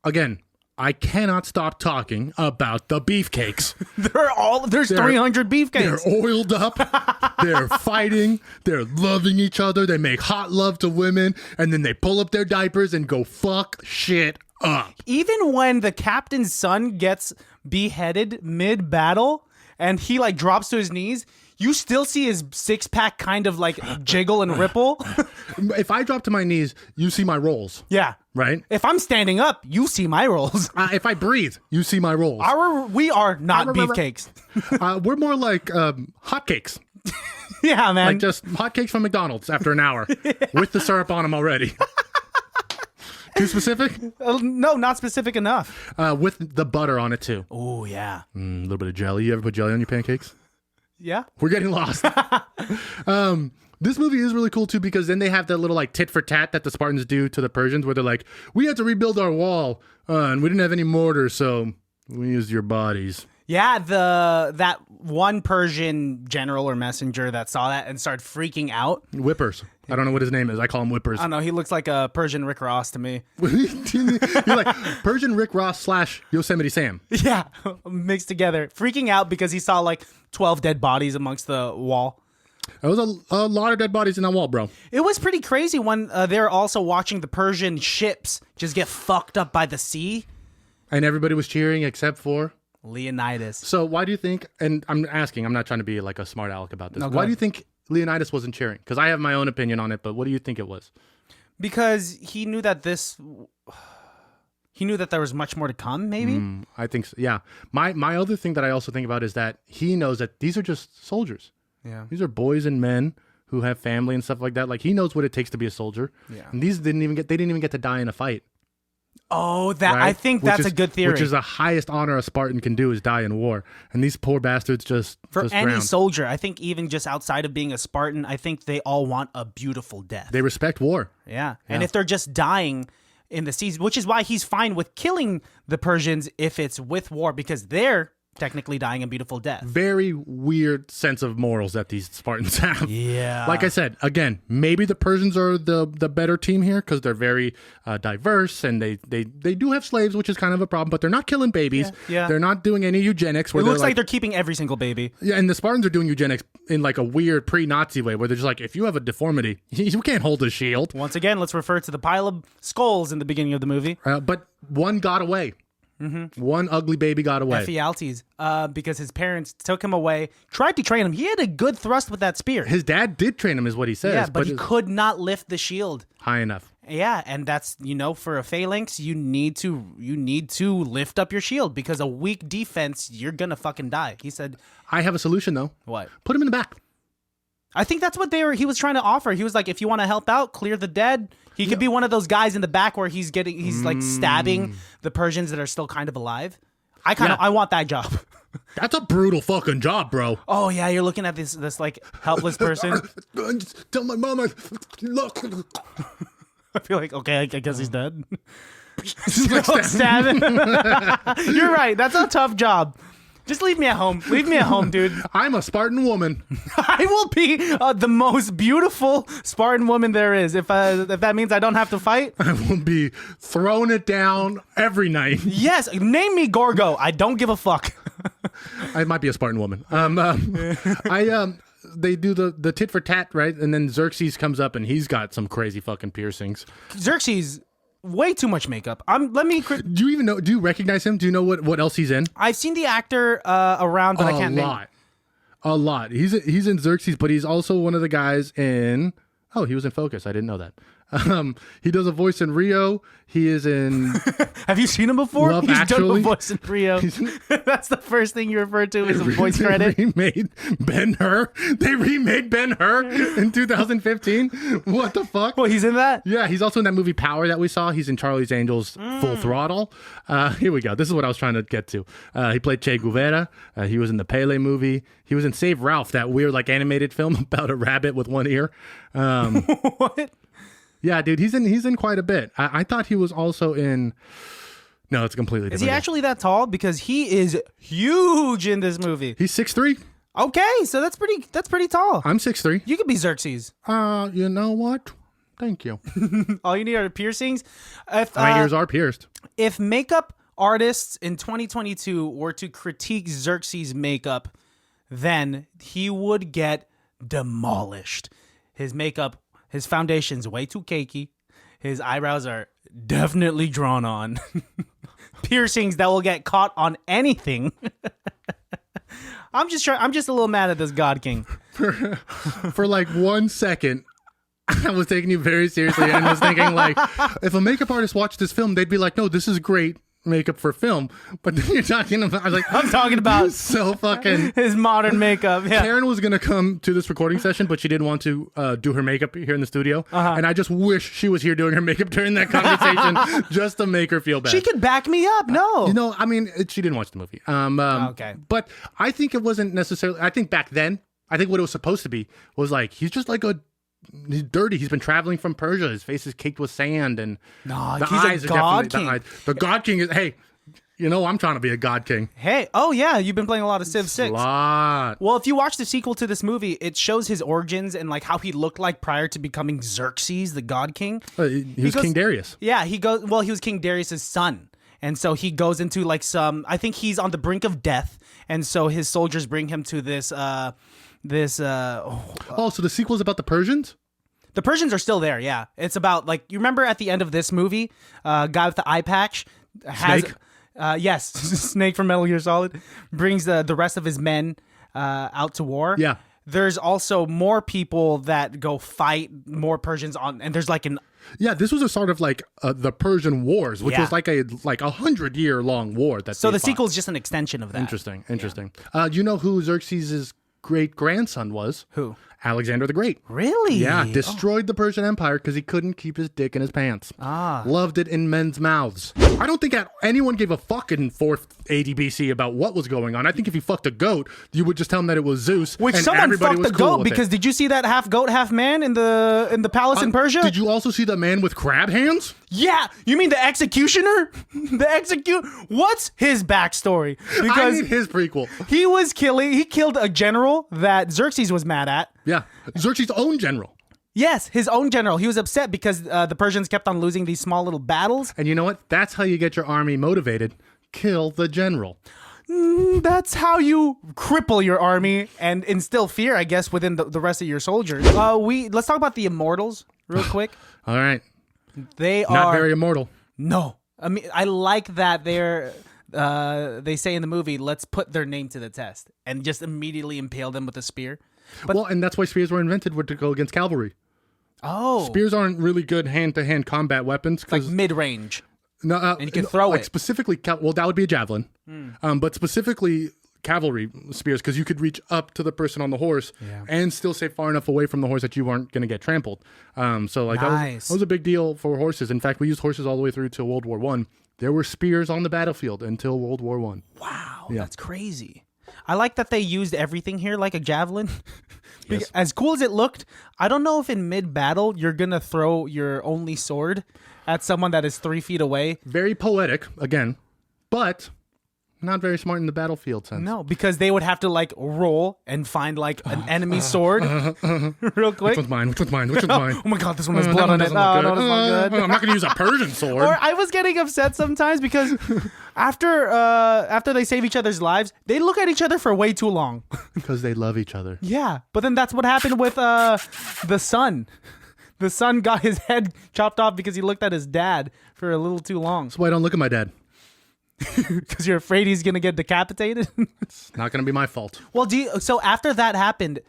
Again, I cannot stop talking about the beefcakes. There's 300 beefcakes. They're oiled up. They're fighting. They're loving each other. They make hot love to women. And then they pull up their diapers and go fuck shit up. Even when the captain's son gets beheaded mid-battle and he like drops to his knees, you still see his six-pack kind of like jiggle and ripple. If I drop to my knees, you see my rolls. Yeah. Right? If I'm standing up, you see my rolls. If I breathe, you see my rolls. We are not beefcakes. We're more like hotcakes. Yeah, man. Like just hotcakes from McDonald's after an hour with the syrup on them already. Too specific? No, not specific enough. With the butter on it too. Oh, yeah. A little bit of jelly. You ever put jelly on your pancakes? Yeah. We're getting lost. This movie is really cool too because then they have that little like tit for tat that the Spartans do to the Persians where they're like, we had to rebuild our wall and we didn't have any mortar, so we used your bodies. Yeah, that one Persian general or messenger that saw that and started freaking out. Whippers. I don't know what his name is. I call him Whippers. I don't know. He looks like a Persian Rick Ross to me. You're like Persian Rick Ross / Yosemite Sam. Yeah, mixed together. Freaking out because he saw like 12 dead bodies amongst the wall. There was a lot of dead bodies in that wall, bro. It was pretty crazy when they were also watching the Persian ships just get fucked up by the sea. And everybody was cheering except for Leonidas. So why do you think, and I'm asking, I'm not trying to be like a smart aleck about this. No, why do you think Leonidas wasn't cheering? Because I have my own opinion on it, but what do you think it was? Because he knew that there was much more to come, maybe? I think so, yeah. My other thing that I also think about is that he knows that these are just soldiers. Yeah. These are boys and men who have family and stuff like that. Like he knows what it takes to be a soldier. Yeah. And these didn't even get to die in a fight. Oh, that Right? I think that's a good theory. Which is the highest honor a Spartan can do is die in war. And these poor bastards just any drowned. soldier, I think even just outside of being a Spartan, I think they all want a beautiful death. They respect war. Yeah. And if they're just dying in the seas, which is why he's fine with killing the Persians if it's with war, because they're technically dying a beautiful death. Very weird sense of morals that these Spartans have. Yeah. Like I said, again, maybe the Persians are the better team here because they're very diverse and they do have slaves, which is kind of a problem, but they're not killing babies. Yeah. They're not doing any eugenics. Where It looks like they're keeping every single baby. Yeah, and the Spartans are doing eugenics in like a weird pre-Nazi way where they're just like, if you have a deformity, you can't hold a shield. Once again, let's refer to the pile of skulls in the beginning of the movie. But one got away. Mm-hmm. One ugly baby got away. Ephialtes, because his parents took him away, tried to train him. He had a good thrust with that spear. His dad did train him, is what he says. Yeah, but he could not lift the shield high enough. Yeah, and that's, for a phalanx, you need to lift up your shield because a weak defense, you're gonna fucking die. He said, I have a solution though. What? Put him in the back. I think that's what he was trying to offer. He was like, if you want to help out, clear the dead. He could be one of those guys in the back where he's like stabbing the Persians that are still kind of alive. I want that job. That's a brutal fucking job, bro. Oh yeah, you're looking at this like helpless person. Tell my mama, look. I feel like, okay, I guess he's dead. Stab him. You're right. That's a tough job. Just leave me at home. Leave me at home, dude. I'm a Spartan woman. I will be the most beautiful Spartan woman there is. If that means I don't have to fight. I will be throwing it down every night. Yes. Name me Gorgo. I don't give a fuck. I might be a Spartan woman. They do the tit for tat, right? And then Xerxes comes up and he's got some crazy fucking piercings. Xerxes, way too much makeup. Do you even know? Do you recognize him? Do you know what else he's in? I've seen the actor around, but I can't name. A lot. He's in Xerxes, but he's also one of the guys in. Oh, he was in Focus. I didn't know that. He does a voice in Rio. He is in. Have you seen him before? Love He's Actually. done a voice in Rio. That's the first thing you refer to as a voice credit. They remade Ben-Hur. They remade Ben-Hur in 2015. What the fuck? Well, he's in that? Yeah, he's also in that movie Power that we saw. He's in Charlie's Angels Full Throttle. Here we go. This is what I was trying to get to. He played Che Guevara. He was in the Pele movie. He was in Save Ralph, that weird like animated film about a rabbit with one ear. What? Yeah, dude, he's in quite a bit. I thought he was also in. No, it's completely different. Is he actually that tall? Because he is huge in this movie. He's 6'3". Okay, so that's pretty tall. I'm 6'3". You could be Xerxes. You know what? Thank you. All you need are piercings. My ears are pierced. If makeup artists in 2022 were to critique Xerxes' makeup, then he would get demolished. His makeup, his foundation's way too cakey. His eyebrows are definitely drawn on. Piercings that will get caught on anything. I'm just a little mad at this God King. For like 1 second, I was taking you very seriously and was thinking like, if a makeup artist watched this film, they'd be like, no, this is great makeup for film. But then you're talking about, I'm talking about so fucking his modern makeup. Yeah. Karen was gonna come to this recording session, but she didn't want to do her makeup here in the studio. And I just wish she was here doing her makeup during that conversation just to make her feel bad. She could back me up. No, she didn't watch the movie. Okay, but I think it wasn't necessarily. I think back then, I think what it was supposed to be was like he's just like he's dirty. He's been traveling from Persia. His face is caked with sand, and the he's eyes a are God definitely King. the God King is. Hey, I'm trying to be a God King. Hey, oh yeah, you've been playing a lot of Civ 6. Lot. Well, if you watch the sequel to this movie, it shows his origins and like how he looked like prior to becoming Xerxes, the God King. He was King Darius. Yeah, he was King Darius's son. And so he goes into like I think he's on the brink of death. And so his soldiers bring him to this, so the sequel's about the Persians? The Persians are still there, yeah. It's about, like, you remember at the end of this movie, guy with the eye patch has... Snake? Yes, Snake from Metal Gear Solid brings the rest of his men out to war. Yeah. There's also more people that go fight more Persians on, and there's like an... Yeah, this was a sort of like the Persian Wars, which was like a 100-year-long war. So the sequel is just an extension of that. Interesting. Do you know who Xerxes' great-grandson was? Who? Alexander the Great. Really? Yeah, destroyed the Persian Empire because he couldn't keep his dick in his pants. Loved it in men's mouths. I don't think anyone gave a fuck in 4th AD BC about what was going on. I think if you fucked a goat, you would just tell them that it was Zeus. Which and someone everybody fucked was the cool goat with because it. did you see that half goat, half man in the palace in Persia? Did you also see the man with crab hands? Yeah, you mean the executioner? What's his backstory? I need his prequel. He killed a general that Xerxes was mad at. Yeah, Xerxes' own general. Yes, his own general. He was upset because the Persians kept on losing these small little battles. And you know what? That's how you get your army motivated. Kill the general. That's how you cripple your army and instill fear, I guess, within the rest of your soldiers. Let's talk about the Immortals real quick. All right. They are not very immortal. No, I mean I like that they say in the movie, let's put their name to the test and just immediately impale them with a spear. But, and that's why spears were invented, to go against cavalry. Oh, spears aren't really good hand-to-hand combat weapons. Like mid-range. No, and you can throw it. Specifically, that would be a javelin. But specifically cavalry spears, because you could reach up to the person on the horse and still stay far enough away from the horse that you weren't going to get trampled. That was a big deal for horses. In fact, we used horses all the way through to World War I. There were spears on the battlefield until World War I. Wow, that's crazy. I like that they used everything here like a javelin. Yes. As cool as it looked, I don't know if in mid-battle you're going to throw your only sword at someone that is 3 feet away. Very poetic, again, but not very smart in the battlefield sense. No, because they would have to like roll and find like an enemy sword real quick. Which one's mine? Which one's mine? Which one's mine? Oh my god, this one has blood on it. doesn't No, look no, that's not good. I'm not going to use a Persian sword. Or I was getting upset sometimes because after they save each other's lives, they look at each other for way too long. Because they love each other. Yeah, but then that's what happened with the son. The son got his head chopped off because he looked at his dad for a little too long. That's why I don't look at my dad. Because you're afraid he's gonna get decapitated. It's not going to be my fault. Well, so after that happened,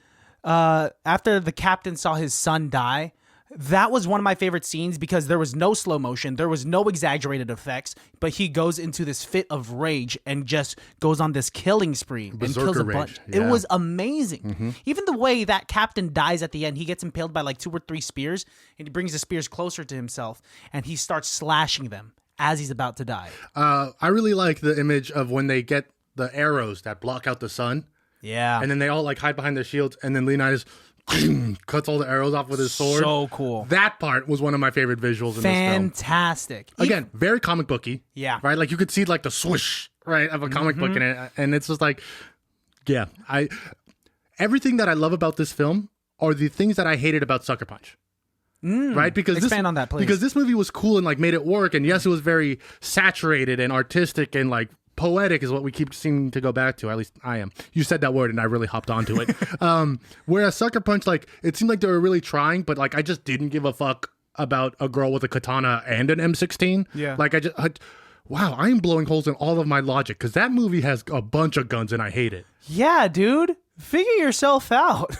after the captain saw his son die, that was one of my favorite scenes because there was no slow motion, there was no exaggerated effects, but he goes into this fit of rage and just goes on this killing spree and kills a bunch. Yeah. It was amazing. Even the way that captain dies at the end, he gets impaled by like 2 or 3 spears, and he brings the spears closer to himself, and he starts slashing them as he's about to die. I really like the image of when they get the arrows that block out the sun. Yeah. And then they all like hide behind their shields, and then Leonidas cuts all the arrows off with his sword. So cool. That part was one of my favorite visuals in this film. Fantastic. Again, very comic booky. Yeah. Right? Like you could see like the swoosh, right, of a comic book in it. And it's just like, yeah. Everything that I love about this film are the things that I hated about Sucker Punch. Right? Because expand on that, please. Because this movie was cool and like made it work. And yes, it was very saturated and artistic and like poetic is what we keep seeming to go back to. At least I am. You said that word and I really hopped onto it. Whereas Sucker Punch, like it seemed like they were really trying, but like I just didn't give a fuck about a girl with a katana and an M16. Yeah. Like wow, I am blowing holes in all of my logic because that movie has a bunch of guns and I hate it. Yeah, dude. Figure yourself out.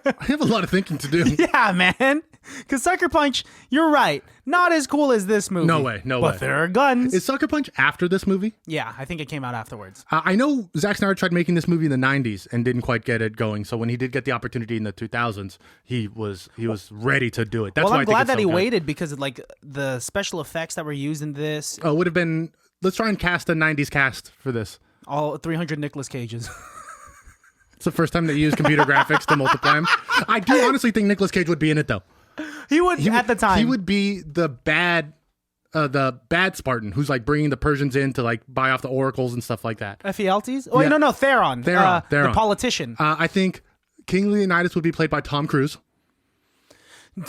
I have a lot of thinking to do. Yeah, man. Because Sucker Punch, you're right. Not as cool as this movie. No way, no but way. But there are guns. Is Sucker Punch after this movie? Yeah, I think it came out afterwards. I know Zack Snyder tried making this movie in the 90s and didn't quite get it going. So when he did get the opportunity in the 2000s, he was ready to do it. That's well, why I'm glad that he good. waited because of, like the special effects that were used in this. Oh, it would have been. Let's try and cast a 90s cast for this. All 300 Nicolas Cages. It's the first time they used computer graphics to multiply them. I do honestly think Nicolas Cage would be in it though. He would at the time. He would be the bad Spartan who's like bringing the Persians in to like buy off the oracles and stuff like that. Ephialtes? Oh, yeah. No, Theron. Theron. The politician. I think King Leonidas would be played by Tom Cruise.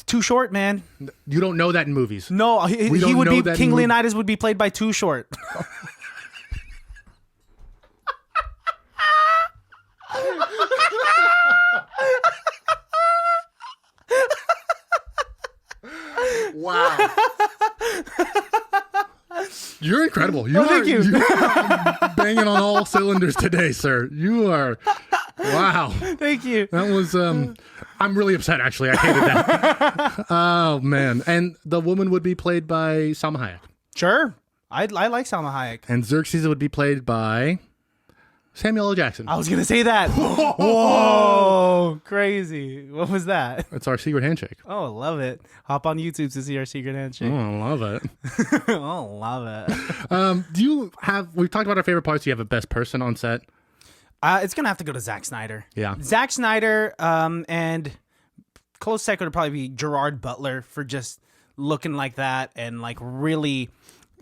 Too Short, man. You don't know that in movies. No, he would be King Leonidas would be played by Too Short. Wow. You're incredible. Thank you. You are banging on all cylinders today, sir. You are. Wow. Thank you. That was. I'm really upset, actually. I hated that. Oh, man. And the woman would be played by Salma Hayek. Sure. I like Salma Hayek. And Xerxes would be played by Samuel L. Jackson. I was going to say that. Whoa. Crazy. What was that? It's our secret handshake. Oh, love it. Hop on YouTube to see our secret handshake. Oh, I love it. Oh, love it. Do you have, we've talked about our favorite parts. Do you have a best person on set? It's going to have to go to Zack Snyder. Yeah. Zack Snyder, and close second would probably be Gerard Butler for just looking like that and like really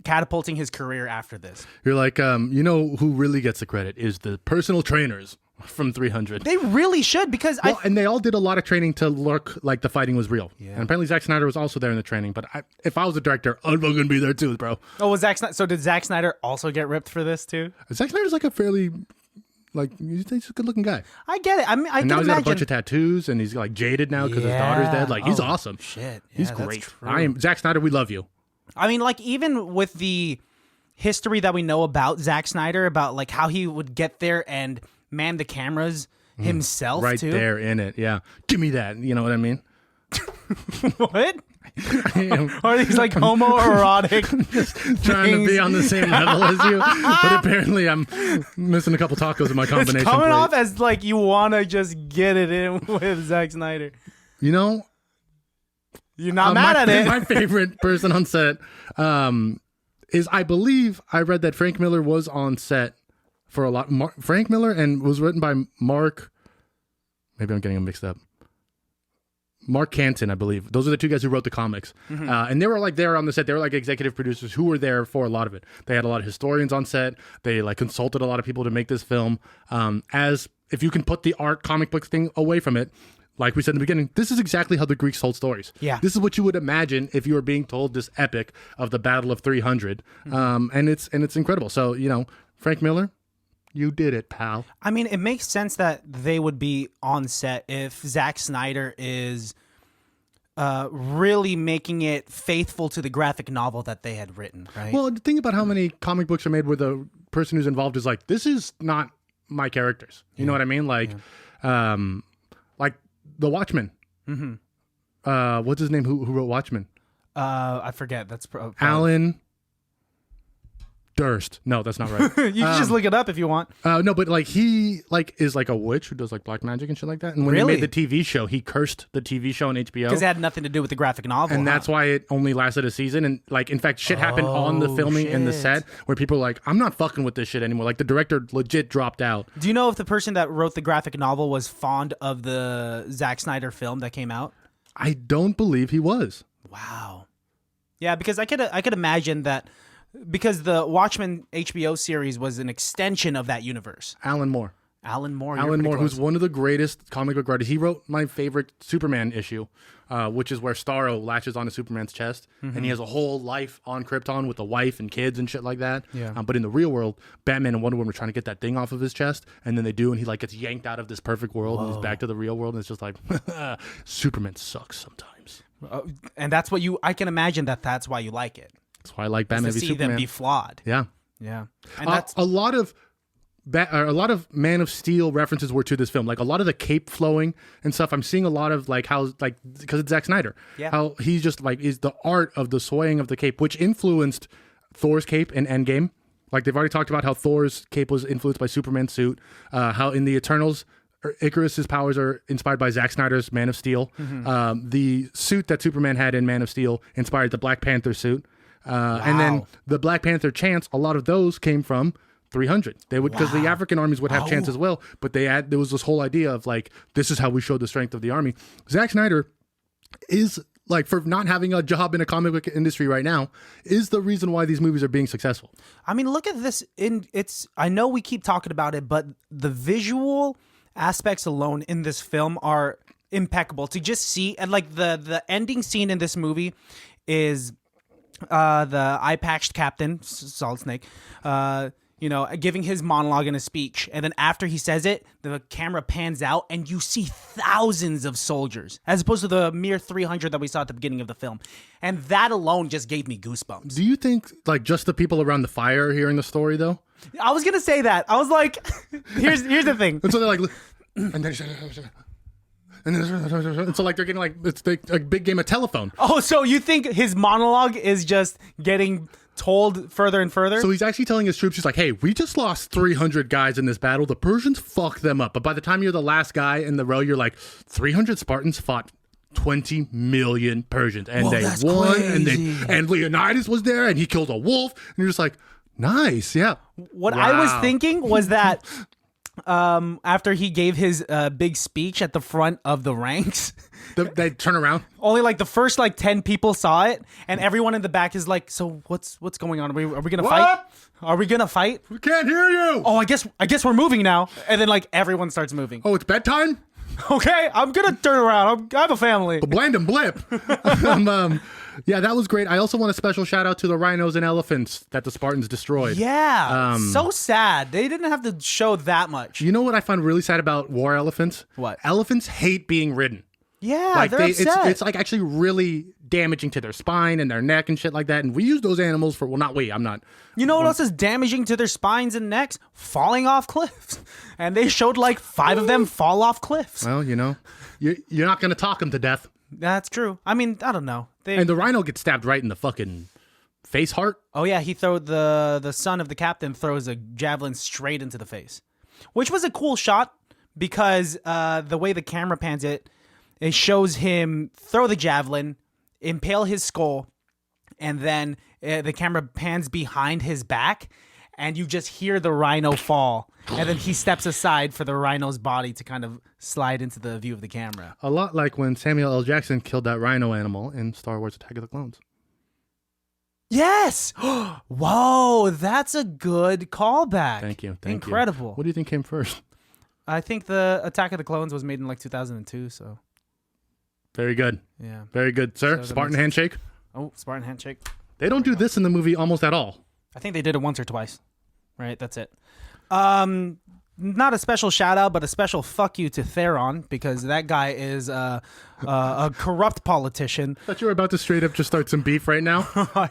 catapulting his career after this. You're like, you know who really gets the credit is the personal trainers from 300. They really should because and they all did a lot of training to look like the fighting was real. Yeah. And apparently Zack Snyder was also there in the training. But if I was a director, I'd fucking be there too, bro. Oh, was Zack Snyder? So did Zack Snyder also get ripped for this too? Zack Snyder's like a fairly, like, he's a good looking guy. I get it. I mean, I and can now he's imagine. got a bunch of tattoos and he's like jaded now because his daughter's dead. Like, he's awesome. Shit. Yeah, He's that's great. true. Zack Snyder, we love you. I mean, like, even with the history that we know about Zack Snyder, about like how he would get there and man the cameras himself Right too. there in it. Yeah. Give me that. You know what I mean? What? Are these like homoerotic? Trying to be on the same level as you, but apparently I'm missing a couple tacos in my combination. It's coming plate. off as like you want to just get it in with Zack Snyder. You know, you're not mad at it. My favorite person on set is, I believe I read that Frank Miller was on set for a lot. Frank Miller, and was written by Mark. Maybe I'm getting them mixed up. Mark Canton, I believe. Those are the two guys who wrote the comics. And they were like there on the set. They were like executive producers who were there for a lot of it. They had a lot of historians on set. They like consulted a lot of people to make this film. As if you can put the art comic book thing away from it, like we said in the beginning, this is exactly how the Greeks told stories. Yeah. This is what you would imagine if you were being told this epic of the Battle of 300. And it's incredible. So, you know, Frank Miller, you did it, pal. I mean, it makes sense that they would be on set if Zack Snyder is really making it faithful to the graphic novel that they had written, right? Well, think about how many comic books are made where the person who's involved is like, this is not my characters. You know what I mean? Like The Watchmen. What's his name? Who wrote Watchmen? I forget. That's Alan Durst. No, that's not right. You can just look it up if you want. No, but like he like is like a witch who does like black magic and shit like that. And when Really? they made the TV show, he cursed the TV show on HBO Because it had nothing to do with the graphic novel. and that's why it only lasted a season. And like, in fact, shit happened on the filming in the shit. set where people were like, I'm not fucking with this shit anymore. Like the director legit dropped out. Do you know if the person that wrote the graphic novel was fond of the Zack Snyder film that came out? I don't believe he was. Wow. Yeah, because I could imagine that because the Watchmen HBO series was an extension of that universe. Alan Moore. Alan Moore, you're Alan pretty Moore, close. who's one of the greatest comic book writers. He wrote my favorite Superman issue, which is where Starro latches onto Superman's chest, and he has a whole life on Krypton with a wife and kids and shit like that. Yeah. But in the real world, Batman and Wonder Woman are trying to get that thing off of his chest, and then they do, and he like gets yanked out of this perfect world, and he's back to the real world, and it's just like, Superman sucks sometimes. And that's what I can imagine that's why you like it. That's why I like Batman To v see Superman. them be flawed. Yeah. Yeah. And that's a lot of Man of Steel references were to this film. Like a lot of the cape flowing and stuff. I'm seeing a lot of like how like because it's Zack Snyder. Yeah. How he's just like is the art of the swaying of the cape, which influenced Thor's cape in Endgame. Like they've already talked about how Thor's cape was influenced by Superman's suit. How in the Eternals, Icarus's powers are inspired by Zack Snyder's Man of Steel. The suit that Superman had in Man of Steel inspired the Black Panther suit. And then the Black Panther chants, a lot of those came from 300. They would, because the African armies would have chants as well, but there was this whole idea of like, this is how we show the strength of the army. Zack Snyder is like, for not having a job in a comic book industry right now, is the reason why these movies are being successful. I mean, look at this. I know we keep talking about it, but the visual aspects alone in this film are impeccable. To just see, and like the ending scene in this movie is the eye-patched captain, Solid Snake, giving his monologue in a speech. And then after he says it, the camera pans out and you see thousands of soldiers, as opposed to the mere 300 that we saw at the beginning of the film. And that alone just gave me goosebumps. Do you think like just the people around the fire are hearing the story though? I was going to say that. I was like, here's the thing. And so they're like, and then and so like they're getting like it's a big game of telephone. Oh, so you think his monologue is just getting told further and further? So he's actually telling his troops, he's like, hey, we just lost 300 guys in this battle. The Persians fucked them up. But by the time you're the last guy in the row, you're like, 300 Spartans fought 20 million Persians. And they that's won. crazy. And Leonidas was there and he killed a wolf. And you're just like, nice. Yeah. What I was thinking was that after he gave his big speech at the front of the ranks, They turn around. only like the first like 10 people saw it, and everyone in the back is like, so what's going on? Are we gonna fight? Are we gonna fight? We can't hear you. Oh, I guess we're moving now. And then like everyone starts moving. Oh, it's bedtime? Okay, I'm gonna turn around. I have a family. Bland and blip. Yeah, that was great. I also want a special shout out to the rhinos and elephants that the Spartans destroyed. Yeah, so sad. They didn't have to show that much. You know what I find really sad about war elephants? What? Elephants hate being ridden. Yeah, Like they're upset. it's like actually really damaging to their spine and their neck and shit like that. And we use those animals for, well, not we, I'm not. You know what else is damaging to their spines and necks? Falling off cliffs. And they showed like 5 of them fall off cliffs. Well, you're not going to talk them to death. That's true. I mean, I don't know. And the rhino gets stabbed right in the fucking face heart. Oh yeah, he threw the son of the captain throws a javelin straight into the face, which was a cool shot because the way the camera pans it shows him throw the javelin, impale his skull, and then the camera pans behind his back, and you just hear the rhino fall, and then he steps aside for the rhino's body to kind of slide into the view of the camera. A lot like when Samuel L. Jackson killed that rhino animal in Star Wars Attack of the Clones. Yes! Whoa, that's a good callback. Thank you. Incredible. What do you think came first? I think the Attack of the Clones was made in like 2002, so. Very good. Yeah. Very good, sir. So Spartan handshake. Oh, Spartan handshake. They don't do this in the movie almost at all. I think they did it once or twice. Right, that's it. Not a special shout out, but a special fuck you to Theron, because that guy is a corrupt politician. I thought you were about to straight up just start some beef right now.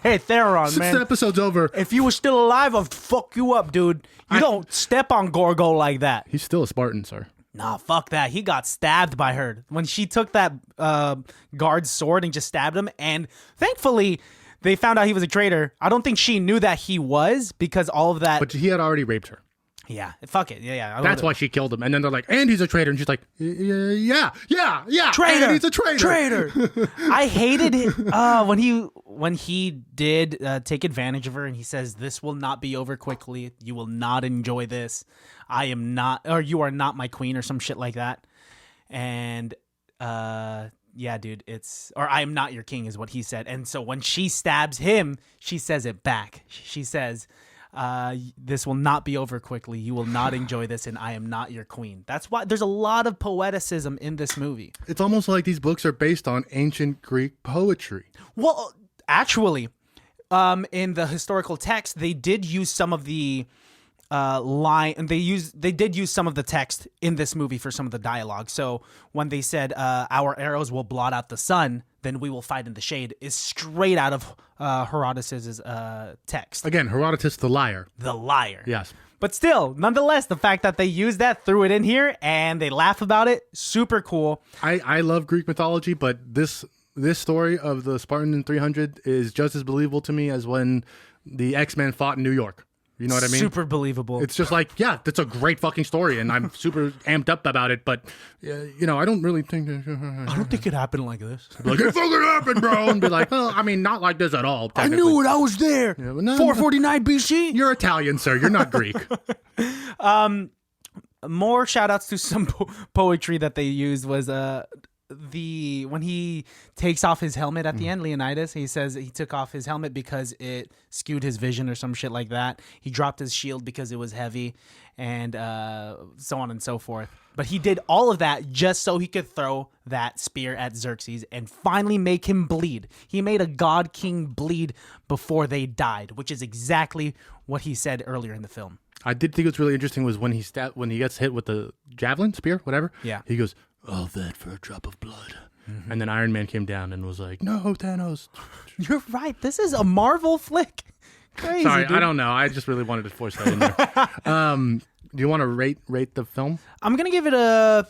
Hey, Theron, Since man. the episode's over. If you were still alive, I'd fuck you up, dude. You don't step on Gorgo like that. He's still a Spartan, sir. Nah, fuck that. He got stabbed by her. When she took that guard's sword and just stabbed him, and thankfully they found out he was a traitor. I don't think she knew that he was, because all of that... But he had already raped her. Yeah, fuck it. Yeah. That's why she killed him. And then they're like, and he's a traitor. And she's like, yeah. Traitor. And he's a traitor. I hated it when he did take advantage of her, and he says, "This will not be over quickly. You will not enjoy this. I am not, or you are not my queen," or some shit like that. And yeah, dude, or I am not your king is what he said. And so when she stabs him, she says it back. She says, this will not be over quickly. You will not enjoy this, and I am not your queen. That's why there's a lot of poeticism in this movie. It's almost like these books are based on ancient Greek poetry. Well, actually, in the historical text, they did use some of the they did use some of the text in this movie for some of the dialogue. So when they said our arrows will blot out the sun, then we will fight in the shade, is straight out of Herodotus's text. Again, Herodotus the liar. The liar. Yes. But still, nonetheless, the fact that they used that, threw it in here, and they laugh about it, super cool. I love Greek mythology, but this story of the Spartan in 300 is just as believable to me as when the X-Men fought in New York. You know what I mean? Super believable. It's just like, yeah, that's a great fucking story, and I'm super amped up about it, but, I don't really think... I don't think it happened like this. Like, it fucking happened, bro! And be like, well, I mean, not like this at all, I knew it, I was there! Yeah, well, no, 449 BC? You're Italian, sir, you're not Greek. More shout-outs to some poetry that they used was... when he takes off his helmet at the end, Leonidas, he says he took off his helmet because it skewed his vision or some shit like that. He dropped his shield because it was heavy, and so on and so forth. But he did all of that just so he could throw that spear at Xerxes and finally make him bleed. He made a god king bleed before they died, which is exactly what he said earlier in the film. I did think what's really interesting was when he gets hit with the javelin, spear, whatever. Yeah. He goes, all that for a drop of blood. Mm-hmm. And then Iron Man came down and was like, no, Thanos. You're right. This is a Marvel flick. Crazy, Sorry, dude. I don't know. I just really wanted to force that in there. Do you want to rate the film? I'm going to give it a...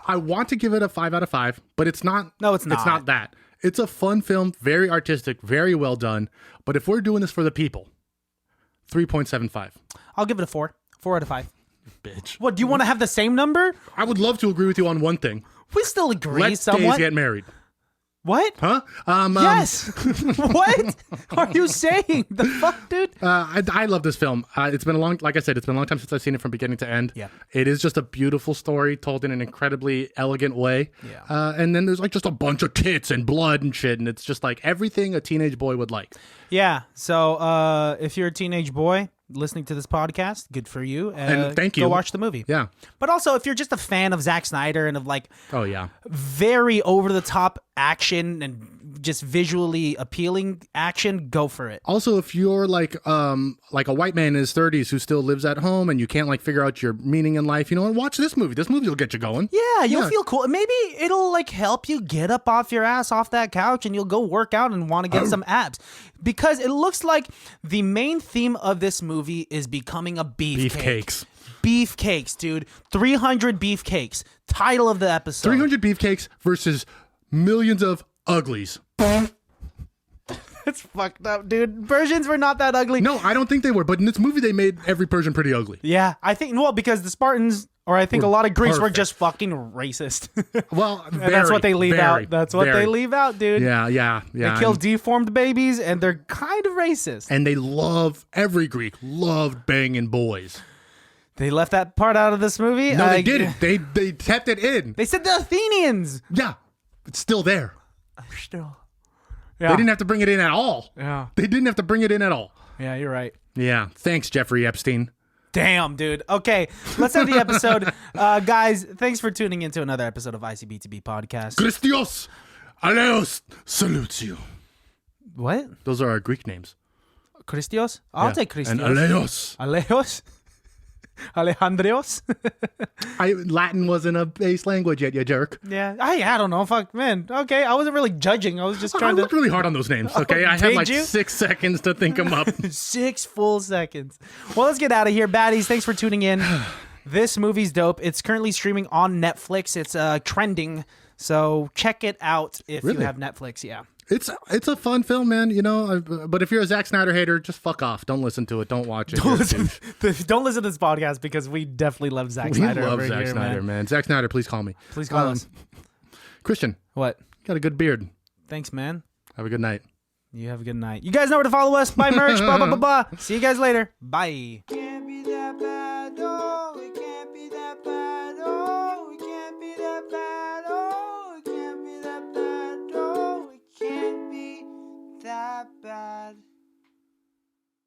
I want to give it a 5 out of 5, but it's not. No, it's not. It's not that. It's a fun film, very artistic, very well done. But if we're doing this for the people, 3.75. I'll give it a 4. 4 out of 5. Bitch. What, do you want to have the same number? I would love to agree with you on one thing. We still agree Let's somewhat. Days get married. What? Huh? Yes. What are you saying? The fuck, dude? I love this film. It's been a long time since I've seen it from beginning to end. Yeah. It is just a beautiful story told in an incredibly elegant way. Yeah. And then there's like just a bunch of tits and blood and shit. And it's just like everything a teenage boy would like. Yeah. So if you're a teenage boy listening to this podcast, good for you. And thank you. Go watch the movie. Yeah. But also, if you're just a fan of Zack Snyder and of like, oh yeah, very over the top action and just visually appealing action, go for it. Also, if you're like a white man in his 30s who still lives at home and you can't like figure out your meaning in life, watch this movie. This movie will get you going. Yeah, you'll feel cool. Maybe it'll like help you get up off your ass off that couch and you'll go work out and want to get some abs. Because it looks like the main theme of this movie is becoming a beefcake. Beefcakes. Beefcakes, dude. 300 beefcakes. Title of the episode. 300 beefcakes versus millions of uglies. It's fucked up, dude. Persians were not that ugly. No, I don't think they were. But in this movie, they made every Persian pretty ugly. Yeah, I think, because the Spartans Or I think a lot of Greeks were perfect. just fucking racist. Well, And that's what they leave out. That's what they very. leave out, dude. Yeah. They kill deformed babies, and they're kind of racist. And every Greek loved banging boys. They left that part out of this movie? No, they didn't. They kept it in. They said the Athenians. Yeah, it's still there. Still. They Yeah. didn't have to bring it in at all. Yeah. They didn't have to bring it in at all. Yeah, you're right. Yeah. Thanks, Jeffrey Epstein. Damn, dude. Okay, let's end the episode. Guys, thanks for tuning into another episode of ICBTB Podcast. Christios Aleos salutes you. What? Those are our Greek names. Christios? I'll Yeah. take Christios. And Aleos. Aleos? Alejandrios? Latin wasn't a base language yet, you jerk. Yeah. I don't know. Fuck, man. Okay, I wasn't really judging. I was just I trying to... looked really hard on those names, okay? I had did like you? 6 seconds to think them up. 6 full seconds. Well, let's get out of here, baddies. Thanks for tuning in. This movie's dope. It's currently streaming on Netflix. It's trending, so check it out if you Really? have Netflix. Yeah. It's a fun film, man, you know, but if you're a Zack Snyder hater, just fuck off. Don't listen to it. Don't watch it. Don't listen to this podcast because we definitely love Zack We Snyder love over Zack here, Snyder, man. man. Zack Snyder, please call me. Please call us. Christian, What? you got a good beard. Thanks, man. Have a good night. You have a good night. You guys know where to follow us. Buy merch. Blah, blah, blah, blah. See you guys later. Bye.